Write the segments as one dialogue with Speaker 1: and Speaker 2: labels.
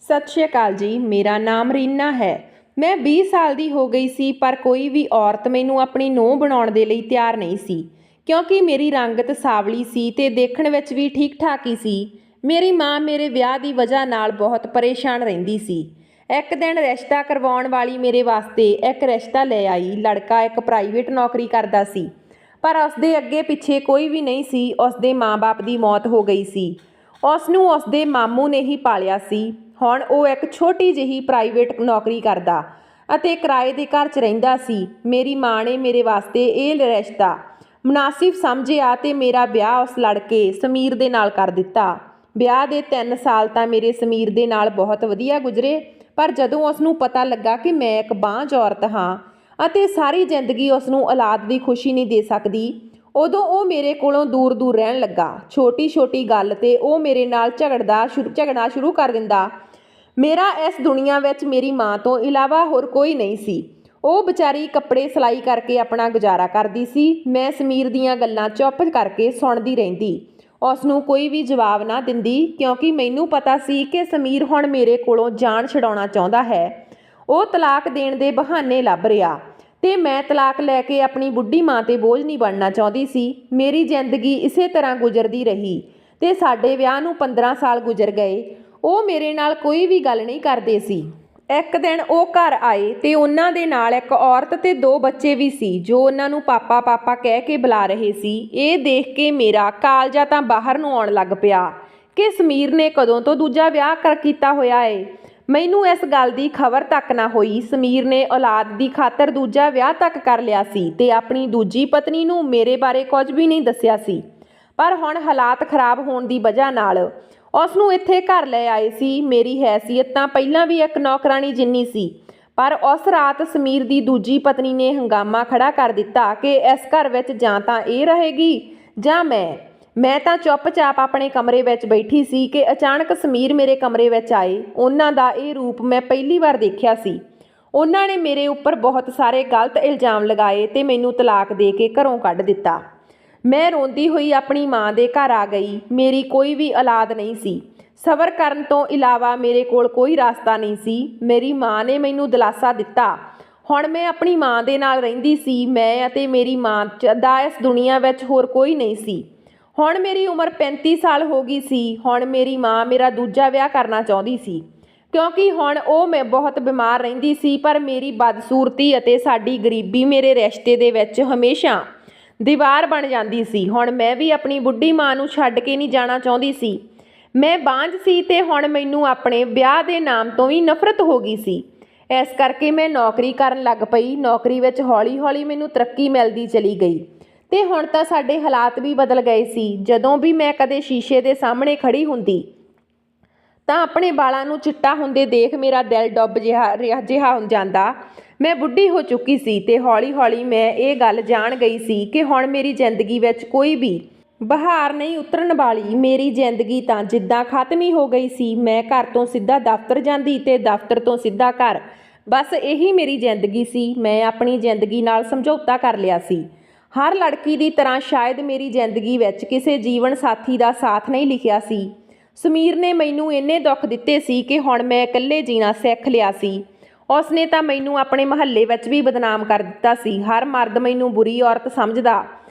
Speaker 1: ਸਤਿ ਸ਼੍ਰੀ ਅਕਾਲ ਜੀ। ਮੇਰਾ ਨਾਮ ਰੀਨਾ ਹੈ। ਮੈਂ 20 ਸਾਲ ਦੀ ਹੋ ਗਈ ਸੀ, ਪਰ ਕੋਈ ਵੀ ਔਰਤ ਮੈਨੂੰ ਆਪਣੀ ਨੂੰਹ ਬਣਾਉਣ ਦੇ ਲਈ ਤਿਆਰ ਨਹੀਂ ਸੀ, ਕਿਉਂਕਿ ਮੇਰੀ ਰੰਗਤ ਸਾਵਲੀ ਸੀ ਤੇ ਦੇਖਣ ਵਿੱਚ ਵੀ ਠੀਕ ਠਾਕ ਹੀ ਸੀ। ਮੇਰੀ ਮਾਂ ਮੇਰੇ ਵਿਆਹ ਦੀ ਵਜ੍ਹਾ ਨਾਲ ਬਹੁਤ ਪਰੇਸ਼ਾਨ ਰਹਿੰਦੀ ਸੀ। ਇੱਕ ਦਿਨ ਰਿਸ਼ਤਾ ਕਰਵਾਉਣ ਵਾਲੀ ਮੇਰੇ ਵਾਸਤੇ ਇੱਕ ਰਿਸ਼ਤਾ ਲੈ ਆਈ। ਲੜਕਾ ਇੱਕ ਪ੍ਰਾਈਵੇਟ ਨੌਕਰੀ ਕਰਦਾ ਸੀ, ਪਰ ਉਸਦੇ ਅੱਗੇ ਪਿੱਛੇ ਕੋਈ ਵੀ ਨਹੀਂ ਸੀ। ਉਸਦੇ ਮਾਂ-ਬਾਪ ਦੀ ਮੌਤ ਹੋ ਗਈ ਸੀ। ਉਸ ਨੂੰ ਉਸਦੇ ਮਾਮੂ ਨੇ ਹੀ ਪਾਲਿਆ ਸੀ। ਹੁਣ ਉਹ ਇੱਕ ਛੋਟੀ ਜਿਹੀ ਪ੍ਰਾਈਵੇਟ ਨੌਕਰੀ ਕਰਦਾ ਅਤੇ ਕਿਰਾਏ ਦੇ ਘਰ 'ਚ ਰਹਿੰਦਾ ਸੀ। ਮੇਰੀ ਮਾਂ ਨੇ ਮੇਰੇ ਵਾਸਤੇ ਇਹ ਰਿਸ਼ਤਾ ਮੁਨਾਸਿਬ ਸਮਝਿਆ ਤੇ ਮੇਰਾ ਵਿਆਹ ਉਸ ਲੜਕੇ ਸਮੀਰ ਦੇ ਨਾਲ ਕਰ ਦਿੱਤਾ। ਵਿਆਹ ਦੇ 3 ਸਾਲ ਤਾਂ ਮੇਰੇ ਸਮੀਰ ਦੇ ਨਾਲ ਬਹੁਤ ਵਧੀਆ ਗੁਜ਼ਰੇ, ਪਰ ਜਦੋਂ ਉਸ ਨੂੰ ਪਤਾ ਲੱਗਾ ਕਿ ਮੈਂ ਇੱਕ ਬਾਂਝ ਔਰਤ ਹਾਂ ਅਤੇ ਸਾਰੀ ਜ਼ਿੰਦਗੀ ਉਸ ਨੂੰ ਔਲਾਦ ਦੀ ਖੁਸ਼ੀ ਨਹੀਂ ਦੇ ਸਕਦੀ, ਉਦੋਂ ਉਹ ਮੇਰੇ ਕੋਲੋਂ ਦੂਰ ਦੂਰ ਰਹਿਣ ਲੱਗਾ। ਛੋਟੀ ਛੋਟੀ ਗੱਲ 'ਤੇ ਉਹ ਮੇਰੇ ਨਾਲ ਝਗੜਨਾ ਸ਼ੁਰੂ ਕਰ ਦਿੰਦਾ। ਮੇਰਾ ਇਸ ਦੁਨੀਆ ਵਿੱਚ ਮੇਰੀ ਮਾਂ ਤੋਂ ਇਲਾਵਾ ਹੋਰ ਕੋਈ ਨਹੀਂ ਸੀ। ਉਹ ਵਿਚਾਰੀ ਕੱਪੜੇ ਸਿਲਾਈ ਕਰਕੇ ਆਪਣਾ ਗੁਜ਼ਾਰਾ ਕਰਦੀ ਸੀ। ਮੈਂ ਸਮੀਰ ਦੀਆਂ ਗੱਲਾਂ ਚੁੱਪ ਕਰਕੇ ਸੁਣਦੀ ਰਹਿੰਦੀ, ਉਸ ਨੂੰ ਕੋਈ ਵੀ ਜਵਾਬ ਨਾ ਦਿੰਦੀ, ਕਿਉਂਕਿ ਮੈਨੂੰ ਪਤਾ ਸੀ ਕਿ ਸਮੀਰ ਹੁਣ ਮੇਰੇ ਕੋਲੋਂ ਜਾਨ ਛਡਾਉਣਾ ਚਾਹੁੰਦਾ ਹੈ। ਉਹ ਤਲਾਕ ਦੇਣ ਦੇ ਬਹਾਨੇ ਲੱਭ ਰਿਹਾ ਤੇ ਮੈਂ ਤਲਾਕ ਲੈ ਕੇ ਆਪਣੀ ਬੁੱਢੀ ਮਾਂ 'ਤੇ ਬੋਝ ਨਹੀਂ ਬਣਨਾ ਚਾਹੁੰਦੀ ਸੀ। ਮੇਰੀ ਜ਼ਿੰਦਗੀ ਇਸੇ ਤਰ੍ਹਾਂ ਗੁਜ਼ਰਦੀ ਰਹੀ ਤੇ ਸਾਡੇ ਵਿਆਹ ਨੂੰ 15 ਸਾਲ ਗੁਜ਼ਰ ਗਏ। ਉਹ ਮੇਰੇ ਨਾਲ ਕੋਈ ਵੀ ਗੱਲ ਨਹੀਂ ਕਰਦੇ ਸੀ। ਇੱਕ ਦਿਨ ਉਹ ਘਰ ਆਏ ਤੇ ਉਹਨਾਂ ਦੇ ਨਾਲ ਇੱਕ ਔਰਤ ਤੇ 2 ਬੱਚੇ ਵੀ ਸੀ, ਜੋ ਉਹਨਾਂ ਨੂੰ ਪਾਪਾ ਪਾਪਾ ਕਹਿ ਕੇ ਬੁਲਾ ਰਹੇ ਸੀ। ਇਹ ਦੇਖ ਕੇ ਮੇਰਾ ਕਾਲਜਾ ਤਾਂ ਬਾਹਰ ਨੂੰ ਆਉਣ ਲੱਗ ਪਿਆ ਕਿ ਸਮੀਰ ਨੇ ਕਦੋਂ ਤੋਂ ਦੂਜਾ ਵਿਆਹ ਕੀਤਾ ਹੋਇਆ ਏ। ਮੈਨੂੰ ਇਸ ਗੱਲ ਦੀ ਖਬਰ ਤੱਕ ਨਾ ਹੋਈ। ਸਮੀਰ ਨੇ ਔਲਾਦ ਦੀ ਖਾਤਰ ਦੂਜਾ ਵਿਆਹ ਤੱਕ ਕਰ ਲਿਆ ਸੀ ਤੇ ਆਪਣੀ ਦੂਜੀ ਪਤਨੀ ਨੂੰ ਮੇਰੇ ਬਾਰੇ ਕੁਝ ਵੀ ਨਹੀਂ ਦੱਸਿਆ ਸੀ। ਪਰ ਹੁਣ ਹਾਲਾਤ ਖਰਾਬ ਹੋਣ ਦੀ ਵਜ੍ਹਾ ਨਾਲ ਉਸ ਨੂੰ ਇੱਥੇ ਘਰ ਲੈ ਆਏ ਸੀ। ਮੇਰੀ ਹੈਸੀਅਤ ਤਾਂ ਪਹਿਲਾਂ ਵੀ ਇੱਕ ਨੌਕਰਾਣੀ ਜਿੰਨੀ ਸੀ, ਪਰ ਉਸ ਰਾਤ ਸਮੀਰ ਦੀ ਦੂਜੀ ਪਤਨੀ ਨੇ ਹੰਗਾਮਾ ਖੜਾ ਕਰ ਦਿੱਤਾ ਕਿ ਇਸ ਘਰ ਵਿੱਚ ਜਾਂ ਤਾਂ ਇਹ ਰਹੇਗੀ ਜਾਂ ਮੈਂ ਤਾਂ ਚੁੱਪਚਾਪ ਆਪਣੇ ਕਮਰੇ ਵਿੱਚ ਬੈਠੀ ਸੀ ਕਿ ਅਚਾਨਕ ਸਮੀਰ ਮੇਰੇ ਕਮਰੇ ਵਿੱਚ ਆਏ। ਉਹਨਾਂ ਦਾ ਇਹ ਰੂਪ ਮੈਂ ਪਹਿਲੀ ਵਾਰ ਦੇਖਿਆ ਸੀ। ਉਹਨਾਂ ਨੇ ਮੇਰੇ ਉੱਪਰ ਬਹੁਤ ਸਾਰੇ ਗਲਤ ਇਲਜ਼ਾਮ ਲਗਾਏ ਤੇ ਮੈਨੂੰ ਤਲਾਕ ਦੇ ਕੇ ਘਰੋਂ ਕੱਢ ਦਿੱਤਾ। ਮੈਂ ਰੋਂਦੀ ਹੋਈ ਆਪਣੀ ਮਾਂ ਦੇ ਘਰ ਆ ਗਈ। ਮੇਰੀ ਕੋਈ ਵੀ ਔਲਾਦ ਨਹੀਂ ਸੀ। ਸਬਰ ਕਰਨ ਤੋਂ ਇਲਾਵਾ ਮੇਰੇ ਕੋਲ ਕੋਈ ਰਸਤਾ ਨਹੀਂ ਸੀ। ਮੇਰੀ ਮਾਂ ਨੇ ਮੈਨੂੰ ਦਿਲਾਸਾ ਦਿੱਤਾ। ਹੁਣ ਮੈਂ ਆਪਣੀ ਮਾਂ ਦੇ ਨਾਲ ਰਹਿੰਦੀ ਸੀ। ਮੈਂ ਅਤੇ ਮੇਰੀ ਮਾਂ ਦਾ ਇਸ ਦੁਨੀਆ ਵਿੱਚ ਹੋਰ ਕੋਈ ਨਹੀਂ ਸੀ। ਹੁਣ ਮੇਰੀ ਉਮਰ 35 ਸਾਲ ਹੋ ਗਈ ਸੀ। ਹੁਣ ਮੇਰੀ ਮਾਂ ਮੇਰਾ ਦੂਜਾ ਵਿਆਹ ਕਰਨਾ ਚਾਹੁੰਦੀ ਸੀ, ਕਿਉਂਕਿ ਹੁਣ ਉਹ ਮੈਂ ਬਹੁਤ ਬਿਮਾਰ ਰਹਿੰਦੀ ਸੀ। ਪਰ ਮੇਰੀ ਬਦਸੂਰਤੀ ਅਤੇ ਸਾਡੀ ਗਰੀਬੀ ਮੇਰੇ ਰਿਸ਼ਤੇ ਦੇ ਵਿੱਚ ਹਮੇਸ਼ਾ ਦੀਵਾਰ ਬਣ ਜਾਂਦੀ ਸੀ। ਹੁਣ ਮੈਂ ਵੀ ਆਪਣੀ ਬੁੱਢੀ ਮਾਂ ਨੂੰ ਛੱਡ ਕੇ ਨਹੀਂ ਜਾਣਾ ਚਾਹੁੰਦੀ ਸੀ। ਮੈਂ ਬਾਂਝ ਸੀ ਤੇ ਹੁਣ ਮੈਨੂੰ ਆਪਣੇ ਵਿਆਹ ਦੇ ਨਾਮ ਤੋਂ ਵੀ ਨਫ਼ਰਤ ਹੋ ਗਈ ਸੀ। ਇਸ ਕਰਕੇ ਮੈਂ ਨੌਕਰੀ ਕਰਨ ਲੱਗ ਪਈ। ਨੌਕਰੀ ਵਿੱਚ ਹੌਲੀ ਹੌਲੀ ਮੈਨੂੰ ਤਰੱਕੀ ਮਿਲਦੀ ਚਲੀ ਗਈ ਤੇ ਹੁਣ ਤਾਂ ਸਾਡੇ ਹਾਲਾਤ ਵੀ ਬਦਲ ਗਏ ਸੀ। ਜਦੋਂ ਵੀ ਮੈਂ ਕਦੇ ਸ਼ੀਸ਼ੇ ਦੇ ਸਾਹਮਣੇ ਖੜੀ ਹੁੰਦੀ ਤਾਂ ਆਪਣੇ ਵਾਲਾਂ ਨੂੰ ਚਿੱਟਾ ਹੁੰਦੇ ਦੇਖ ਮੇਰਾ ਦਿਲ ਡੁੱਬ ਜਿਹਾ ਹੋ ਜਾਂਦਾ। ਮੈਂ ਬੁੱਢੀ ਹੋ ਚੁੱਕੀ ਸੀ ਤੇ ਹੌਲੀ ਹੌਲੀ ਮੈਂ ਇਹ ਗੱਲ ਜਾਣ ਗਈ ਸੀ ਕਿ ਹੁਣ ਮੇਰੀ ਜ਼ਿੰਦਗੀ ਵਿੱਚ ਕੋਈ ਵੀ ਬਹਾਰ ਨਹੀਂ ਉਤਰਨ ਵਾਲੀ। ਮੇਰੀ ਜ਼ਿੰਦਗੀ ਤਾਂ ਜਿੱਦਾਂ ਖਤਮ ਹੀ ਹੋ ਗਈ ਸੀ। ਮੈਂ ਘਰ ਤੋਂ ਸਿੱਧਾ ਦਫ਼ਤਰ ਜਾਂਦੀ ਤੇ ਦਫ਼ਤਰ ਤੋਂ ਸਿੱਧਾ ਘਰ, ਬਸ ਇਹੀ ਮੇਰੀ ਜ਼ਿੰਦਗੀ ਸੀ। ਮੈਂ ਆਪਣੀ ਜ਼ਿੰਦਗੀ ਨਾਲ ਸਮਝੌਤਾ ਕਰ ਲਿਆ ਸੀ। ਹਰ ਲੜਕੀ ਦੀ ਤਰ੍ਹਾਂ ਸ਼ਾਇਦ ਮੇਰੀ ਜ਼ਿੰਦਗੀ ਵਿੱਚ ਕਿਸੇ ਜੀਵਨ ਸਾਥੀ ਦਾ ਸਾਥ ਨਹੀਂ ਲਿਖਿਆ ਸੀ। ਸਮੀਰ ਨੇ ਮੈਨੂੰ ਇੰਨੇ ਦੁੱਖ ਦਿੱਤੇ ਸੀ ਕਿ ਹੁਣ ਮੈਂ ਇਕੱਲੇ ਜੀਣਾ ਸਿੱਖ ਲਿਆ ਸੀ। ਉਸਨੇ ਤਾਂ ਮੈਨੂੰ ਆਪਣੇ ਮੁਹੱਲੇ ਵਿੱਚ ਵੀ ਬਦਨਾਮ ਕਰ ਦਿੱਤਾ ਸੀ। ਹਰ ਮਰਦ ਮੈਨੂੰ ਬੁਰੀ ਔਰਤ ਸਮਝਦਾ।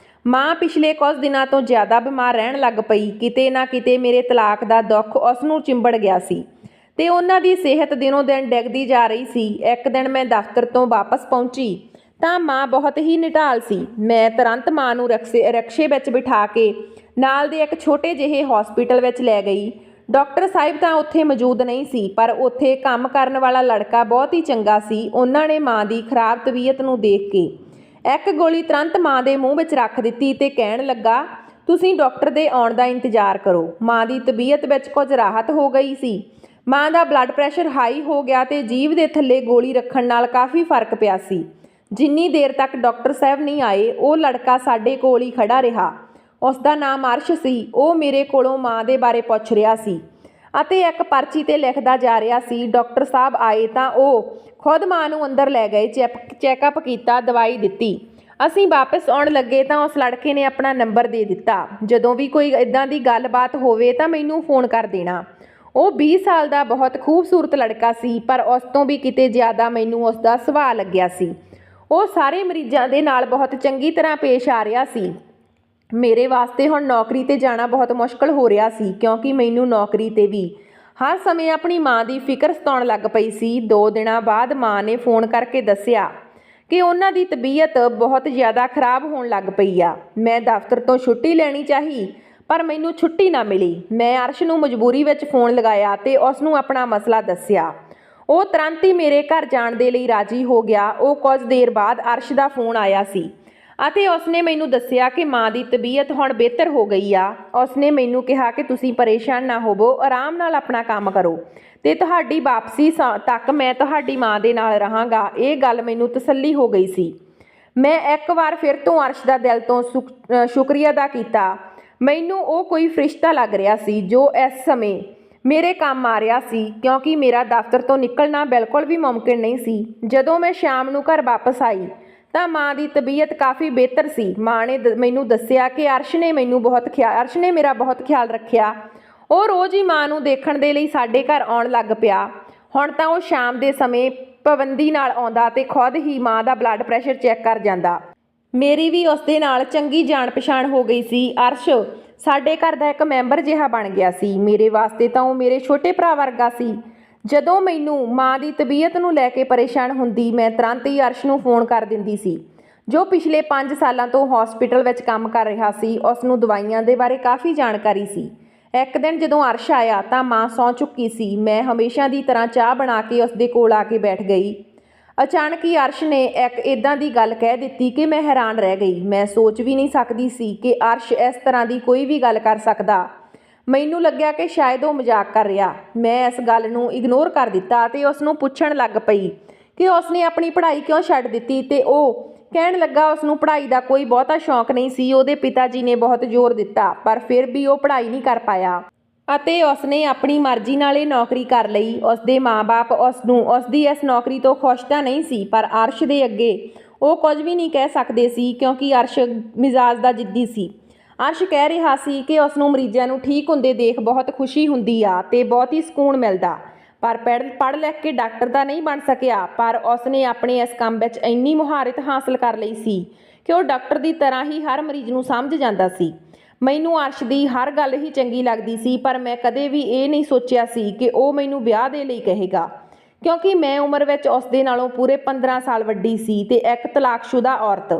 Speaker 1: ਮਾਂ ਪਿਛਲੇ ਕੁਝ ਦਿਨਾਂ ਤੋਂ ਜ਼ਿਆਦਾ ਬਿਮਾਰ ਰਹਿਣ ਲੱਗ ਪਈ। ਕਿਤੇ ਨਾ ਕਿਤੇ ਮੇਰੇ ਤਲਾਕ ਦਾ ਦੁੱਖ ਉਸ ਨੂੰ ਚਿੰਬੜ ਗਿਆ ਸੀ ਤੇ ਉਹਨਾਂ ਦੀ ਸਿਹਤ ਦਿਨੋਂ ਦਿਨ ਡਿੱਗਦੀ ਜਾ ਰਹੀ ਸੀ। ਇੱਕ ਦਿਨ ਮੈਂ ਦਫ਼ਤਰ ਤੋਂ ਵਾਪਸ ਪਹੁੰਚੀ ਤਾਂ ਮਾਂ ਬਹੁਤ ਹੀ ਨਿਢਾਲ ਸੀ। ਮੈਂ ਤੁਰੰਤ ਮਾਂ ਨੂੰ ਰਕਸ਼ੇ ਵਿੱਚ ਬਿਠਾ ਕੇ ਨਾਲ ਦੇ ਇੱਕ ਛੋਟੇ ਜਿਹੇ ਹਸਪੀਟਲ ਵਿੱਚ ਲੈ ਗਈ। ਡਾਕਟਰ ਸਾਹਿਬ ਤਾਂ ਉੱਥੇ ਮੌਜੂਦ ਨਹੀਂ ਸੀ, ਪਰ ਉੱਥੇ ਕੰਮ ਕਰਨ ਵਾਲਾ ਲੜਕਾ ਬਹੁਤ ਹੀ ਚੰਗਾ ਸੀ। ਉਹਨਾਂ ਨੇ ਮਾਂ ਦੀ ਖਰਾਬ ਤਬੀਅਤ ਨੂੰ ਦੇਖ ਕੇ ਇੱਕ ਗੋਲੀ ਤੁਰੰਤ ਮਾਂ ਦੇ ਮੂੰਹ ਵਿੱਚ ਰੱਖ ਦਿੱਤੀ ਤੇ ਕਹਿਣ ਲੱਗਾ, ਤੁਸੀਂ ਡਾਕਟਰ ਦੇ ਆਉਣ ਦਾ ਇੰਤਜ਼ਾਰ ਕਰੋ। ਮਾਂ ਦੀ ਤਬੀਅਤ ਵਿੱਚ ਕੁਝ ਰਾਹਤ ਹੋ ਗਈ ਸੀ। ਮਾਂ ਦਾ ਬਲੱਡ ਪ੍ਰੈਸ਼ਰ ਹਾਈ ਹੋ ਗਿਆ ਤੇ ਜੀਭ ਦੇ ਥੱਲੇ ਗੋਲੀ ਰੱਖਣ ਨਾਲ ਕਾਫੀ ਫਰਕ ਪਿਆ ਸੀ। ਜਿੰਨੀ ਦੇਰ ਤੱਕ ਡਾਕਟਰ ਸਾਹਿਬ ਨਹੀਂ ਆਏ, ਉਹ ਲੜਕਾ ਸਾਡੇ ਕੋਲ ਹੀ ਖੜਾ ਰਿਹਾ। ਉਸ ਦਾ ਨਾਮ ਅਰਸ਼ ਸੀ। ਉਹ ਮੇਰੇ ਕੋਲੋਂ ਮਾਂ ਦੇ ਬਾਰੇ ਪੁੱਛ ਰਿਹਾ ਸੀ ਅਤੇ ਇੱਕ ਪਰਚੀ 'ਤੇ ਲਿਖਦਾ ਜਾ ਰਿਹਾ ਸੀ। ਡਾਕਟਰ ਸਾਹਿਬ ਆਏ ਤਾਂ ਉਹ ਖੁਦ ਮਾਂ ਨੂੰ ਅੰਦਰ ਲੈ ਗਏ, ਚੈੱਕਅਪ ਕੀਤਾ, ਦਵਾਈ ਦਿੱਤੀ। ਅਸੀਂ ਵਾਪਸ ਆਉਣ ਲੱਗੇ ਤਾਂ ਉਸ ਲੜਕੇ ਨੇ ਆਪਣਾ ਨੰਬਰ ਦੇ ਦਿੱਤਾ। ਜਦੋਂ ਵੀ ਕੋਈ ਇੱਦਾਂ ਦੀ ਗੱਲਬਾਤ ਹੋਵੇ ਤਾਂ ਮੈਨੂੰ ਫੋਨ ਕਰ ਦੇਣਾ। ਉਹ 20 ਸਾਲ ਦਾ ਬਹੁਤ ਖੂਬਸੂਰਤ ਲੜਕਾ ਸੀ, ਪਰ ਉਸ ਤੋਂ ਵੀ ਕਿਤੇ ਜ਼ਿਆਦਾ ਮੈਨੂੰ ਉਸ ਦਾ ਸੁਭਾਅ ਲੱਗਿਆ ਸੀ। ਉਹ ਸਾਰੇ ਮਰੀਜ਼ਾਂ ਦੇ ਨਾਲ ਬਹੁਤ ਚੰਗੀ ਤਰ੍ਹਾਂ ਪੇਸ਼ ਆ ਰਿਹਾ ਸੀ। ਮੇਰੇ ਵਾਸਤੇ ਹੁਣ ਨੌਕਰੀ 'ਤੇ ਜਾਣਾ ਬਹੁਤ ਮੁਸ਼ਕਲ ਹੋ ਰਿਹਾ ਸੀ, ਕਿਉਂਕਿ ਮੈਨੂੰ ਨੌਕਰੀ 'ਤੇ ਵੀ ਹਰ ਸਮੇਂ ਆਪਣੀ ਮਾਂ ਦੀ ਫਿਕਰ ਸਤਾਉਣ ਲੱਗ ਪਈ ਸੀ। 2 ਦਿਨਾਂ ਬਾਅਦ ਮਾਂ ਨੇ ਫੋਨ ਕਰਕੇ ਦੱਸਿਆ ਕਿ ਉਹਨਾਂ ਦੀ ਤਬੀਅਤ ਬਹੁਤ ਜ਼ਿਆਦਾ ਖਰਾਬ ਹੋਣ ਲੱਗ ਪਈ ਆ। ਮੈਂ ਦਫ਼ਤਰ ਤੋਂ ਛੁੱਟੀ ਲੈਣੀ ਚਾਹੀ, ਪਰ ਮੈਨੂੰ ਛੁੱਟੀ ਨਾ ਮਿਲੀ। ਮੈਂ ਅਰਸ਼ ਨੂੰ ਮਜਬੂਰੀ ਵਿੱਚ ਫੋਨ ਲਗਾਇਆ ਤੇ ਉਸ ਨੂੰ ਆਪਣਾ ਮਸਲਾ ਦੱਸਿਆ। ਉਹ ਤੁਰੰਤ ਹੀ ਮੇਰੇ ਘਰ ਜਾਣ ਦੇ ਲਈ ਰਾਜ਼ੀ ਹੋ ਗਿਆ। ਉਹ ਕੁਝ ਦੇਰ ਬਾਅਦ ਅਰਸ਼ ਦਾ ਫੋਨ ਆਇਆ ਸੀ ਅਤੇ ਉਸਨੇ ਮੈਨੂੰ ਦੱਸਿਆ ਕਿ ਮਾਂ ਦੀ ਤਬੀਅਤ ਹੁਣ ਬਿਹਤਰ ਹੋ ਗਈ ਆ। ਉਸਨੇ ਮੈਨੂੰ ਕਿਹਾ ਕਿ ਤੁਸੀਂ ਪਰੇਸ਼ਾਨ ਨਾ ਹੋਵੋ, ਆਰਾਮ ਨਾਲ ਆਪਣਾ ਕੰਮ ਕਰੋ ਤੇ ਤੁਹਾਡੀ ਵਾਪਸੀ ਤੱਕ ਮੈਂ ਤੁਹਾਡੀ ਮਾਂ ਦੇ ਨਾਲ ਰਹਾਂਗਾ। ਇਹ ਗੱਲ ਮੈਨੂੰ ਤਸੱਲੀ ਹੋ ਗਈ ਸੀ। ਮੈਂ ਇੱਕ ਵਾਰ ਫਿਰ ਤੋਂ ਅਰਸ਼ ਦਾ ਦਿਲ ਤੋਂ ਸ਼ੁਕਰੀਆ ਅਦਾ ਕੀਤਾ। ਮੈਨੂੰ ਉਹ ਕੋਈ ਫਰਿਸ਼ਤਾ ਲੱਗ ਰਿਹਾ ਸੀ ਜੋ ਇਸ ਸਮੇਂ ਮੇਰੇ ਕੰਮ ਆ ਰਿਹਾ ਸੀ, ਕਿਉਂਕਿ ਮੇਰਾ ਦਫ਼ਤਰ ਤੋਂ ਨਿਕਲਣਾ ਬਿਲਕੁਲ ਵੀ ਮੁਮਕਿਨ ਨਹੀਂ ਸੀ। ਜਦੋਂ ਮੈਂ ਸ਼ਾਮ ਨੂੰ ਘਰ ਵਾਪਸ ਆਈ ਤਾਂ ਮਾਂ ਦੀ ਤਬੀਅਤ ਕਾਫੀ ਬਿਹਤਰ ਸੀ। ਮਾਂ ਨੇ ਮੈਨੂੰ ਦੱਸਿਆ ਕਿ ਅਰਸ਼ ਨੇ ਮੇਰਾ ਬਹੁਤ ਖਿਆਲ ਰੱਖਿਆ। ਉਹ ਰੋਜ਼ ਹੀ ਮਾਂ ਨੂੰ ਦੇਖਣ ਦੇ ਲਈ ਸਾਡੇ ਘਰ ਆਉਣ ਲੱਗ ਪਿਆ। ਹੁਣ ਤਾਂ ਉਹ ਸ਼ਾਮ ਦੇ ਸਮੇਂ ਪਾਬੰਦੀ ਨਾਲ ਆਉਂਦਾ ਤੇ ਖੁਦ ਹੀ ਮਾਂ ਦਾ ਬਲੱਡ ਪ੍ਰੈਸ਼ਰ ਚੈੱਕ ਕਰ ਜਾਂਦਾ। ਮੇਰੀ ਵੀ ਉਸ ਦੇ ਨਾਲ ਚੰਗੀ ਜਾਣ ਪਛਾਣ ਹੋ ਗਈ ਸੀ। ਅਰਸ਼ ਸਾਡੇ ਘਰ ਦਾ ਇੱਕ ਮੈਂਬਰ ਜਿਹਾ ਬਣ ਗਿਆ ਸੀ। ਮੇਰੇ ਵਾਸਤੇ ਤਾਂ ਉਹ ਮੇਰੇ ਛੋਟੇ ਭਰਾ ਵਰਗਾ ਸੀ। ਜਦੋਂ ਮੈਨੂੰ ਮਾਂ ਦੀ ਤਬੀਅਤ ਨੂੰ ਲੈ ਕੇ ਪਰੇਸ਼ਾਨ ਹੁੰਦੀ, ਮੈਂ ਤੁਰੰਤ ਹੀ ਅਰਸ਼ ਨੂੰ ਫੋਨ ਕਰ ਦਿੰਦੀ ਸੀ, ਜੋ ਪਿਛਲੇ 5 ਸਾਲਾਂ ਤੋਂ ਹਸਪੀਟਲ ਵਿੱਚ ਕੰਮ ਕਰ ਰਿਹਾ ਸੀ। ਉਸ ਨੂੰ ਦਵਾਈਆਂ ਦੇ ਬਾਰੇ ਕਾਫੀ ਜਾਣਕਾਰੀ ਸੀ। ਇੱਕ ਦਿਨ ਜਦੋਂ ਅਰਸ਼ ਆਇਆ ਤਾਂ ਮਾਂ ਸੌਂ ਚੁੱਕੀ ਸੀ। ਮੈਂ ਹਮੇਸ਼ਾ ਦੀ ਤਰ੍ਹਾਂ ਚਾਹ ਬਣਾ ਕੇ ਉਸ ਦੇ ਕੋਲ ਆ ਕੇ ਬੈਠ ਗਈ। ਅਚਾਨਕ ਹੀ ਅਰਸ਼ ਨੇ ਇੱਕ ਇੱਦਾਂ ਦੀ ਗੱਲ ਕਹਿ ਦਿੱਤੀ ਕਿ ਮੈਂ ਹੈਰਾਨ ਰਹਿ ਗਈ। ਮੈਂ ਸੋਚ ਵੀ ਨਹੀਂ ਸਕਦੀ ਸੀ ਕਿ ਅਰਸ਼ ਇਸ ਤਰ੍ਹਾਂ ਦੀ ਕੋਈ ਵੀ ਗੱਲ ਕਰ ਸਕਦਾ। ਮੈਨੂੰ ਲੱਗਿਆ ਕਿ ਸ਼ਾਇਦ ਉਹ ਮਜ਼ਾਕ ਕਰ ਰਿਹਾ। ਮੈਂ ਇਸ ਗੱਲ ਨੂੰ ਇਗਨੋਰ ਕਰ ਦਿੱਤਾ ਅਤੇ ਉਸ ਨੂੰ ਪੁੱਛਣ ਲੱਗ ਪਈ ਕਿ ਉਸਨੇ ਆਪਣੀ ਪੜ੍ਹਾਈ ਕਿਉਂ ਛੱਡ ਦਿੱਤੀ, ਤੇ ਉਹ ਕਹਿਣ ਲੱਗਾ ਉਸ ਨੂੰ ਪੜ੍ਹਾਈ ਦਾ ਕੋਈ ਬਹੁਤਾ ਸ਼ੌਂਕ ਨਹੀਂ ਸੀ। ਉਹਦੇ ਪਿਤਾ ਜੀ ਨੇ ਬਹੁਤ ਜ਼ੋਰ ਦਿੱਤਾ, ਪਰ ਫਿਰ ਵੀ ਉਹ ਪੜ੍ਹਾਈ ਨਹੀਂ ਕਰ ਪਾਇਆ ਅਤੇ ਉਸਨੇ ਆਪਣੀ ਮਰਜ਼ੀ ਨਾਲ ਇਹ ਨੌਕਰੀ ਕਰ ਲਈ। ਉਸਦੇ ਮਾਂ-ਬਾਪ ਉਸਦੀ ਇਸ ਨੌਕਰੀ ਤੋਂ ਖੁਸ਼ ਤਾਂ ਨਹੀਂ ਸੀ, ਪਰ ਅਰਸ਼ ਦੇ ਅੱਗੇ ਉਹ ਕੁਝ ਵੀ ਨਹੀਂ ਕਹਿ ਸਕਦੇ ਸੀ, ਕਿਉਂਕਿ ਅਰਸ਼ ਮਿਜ਼ਾਜ ਦਾ ਜਿੱਦੀ ਸੀ। ਅਰਸ਼ ਕਹਿ ਰਿਹਾ ਸੀ ਕਿ ਉਸ ਨੂੰ ਮਰੀਜ਼ਾਂ ਨੂੰ ਠੀਕ ਹੁੰਦੇ ਦੇਖ ਬਹੁਤ ਖੁਸ਼ੀ ਹੁੰਦੀ ਆ ਤੇ ਬਹੁਤ ਹੀ ਸਕੂਨ ਮਿਲਦਾ, ਪਰ ਪੜ੍ਹ ਲਿਖ ਕੇ ਡਾਕਟਰ ਤਾਂ ਨਹੀਂ ਬਣ ਸਕਿਆ। ਪਰ ਉਸਨੇ ਆਪਣੇ ਇਸ ਕੰਮ ਵਿੱਚ ਇੰਨੀ ਮੁਹਾਰਤ ਹਾਸਲ ਕਰ ਲਈ ਸੀ ਕਿ ਉਹ ਡਾਕਟਰ ਦੀ ਤਰ੍ਹਾਂ ਹੀ ਹਰ ਮਰੀਜ਼ ਨੂੰ ਸਮਝ ਜਾਂਦਾ ਸੀ। ਮੈਨੂੰ ਅਰਸ਼ ਦੀ ਹਰ ਗੱਲ ਹੀ ਚੰਗੀ ਲੱਗਦੀ ਸੀ, ਪਰ ਮੈਂ ਕਦੇ ਵੀ ਇਹ ਨਹੀਂ ਸੋਚਿਆ ਸੀ ਕਿ ਉਹ ਮੈਨੂੰ ਵਿਆਹ ਦੇ ਲਈ ਕਹੇਗਾ, ਕਿਉਂਕਿ ਮੈਂ ਉਮਰ ਵਿੱਚ ਉਸ ਦੇ ਨਾਲੋਂ ਪੂਰੇ 15 ਸਾਲ ਵੱਡੀ ਸੀ ਤੇ ਇੱਕ ਤਲਾਕਸ਼ੁਦਾ ਔਰਤ।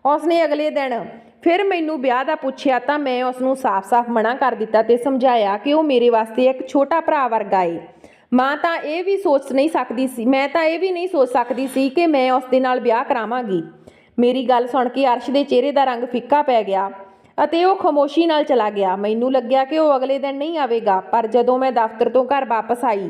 Speaker 1: ਉਸਨੇ ਅਗਲੇ ਦਿਨ ਫਿਰ ਮੈਨੂੰ ਵਿਆਹ ਦਾ ਪੁੱਛਿਆ ਤਾਂ ਮੈਂ ਉਸ ਨੂੰ ਸਾਫ਼-ਸਾਫ਼ ਮਨਾ ਕਰ ਦਿੱਤਾ ਤੇ ਸਮਝਾਇਆ ਕਿ ਉਹ ਮੇਰੇ ਵਾਸਤੇ ਇੱਕ ਛੋਟਾ ਭਰਾ ਵਰਗਾ ਏ। ਮੈਂ ਤਾਂ ਇਹ ਵੀ ਨਹੀਂ ਸੋਚ ਸਕਦੀ ਸੀ ਕਿ ਮੈਂ ਉਸ ਦੇ ਨਾਲ ਵਿਆਹ ਕਰਾਵਾਂਗੀ। ਮੇਰੀ ਗੱਲ ਸੁਣ ਕੇ ਅਰਸ਼ ਦੇ ਚਿਹਰੇ ਦਾ ਰੰਗ ਫਿੱਕਾ ਪੈ ਗਿਆ ਅਤੇ ਉਹ ਖਾਮੋਸ਼ੀ ਨਾਲ ਚਲਾ ਗਿਆ। ਮੈਨੂੰ ਲੱਗਿਆ ਕਿ ਉਹ ਅਗਲੇ ਦਿਨ ਨਹੀਂ ਆਵੇਗਾ, ਪਰ ਜਦੋਂ ਮੈਂ ਦਫ਼ਤਰ ਤੋਂ ਘਰ ਵਾਪਸ ਆਈ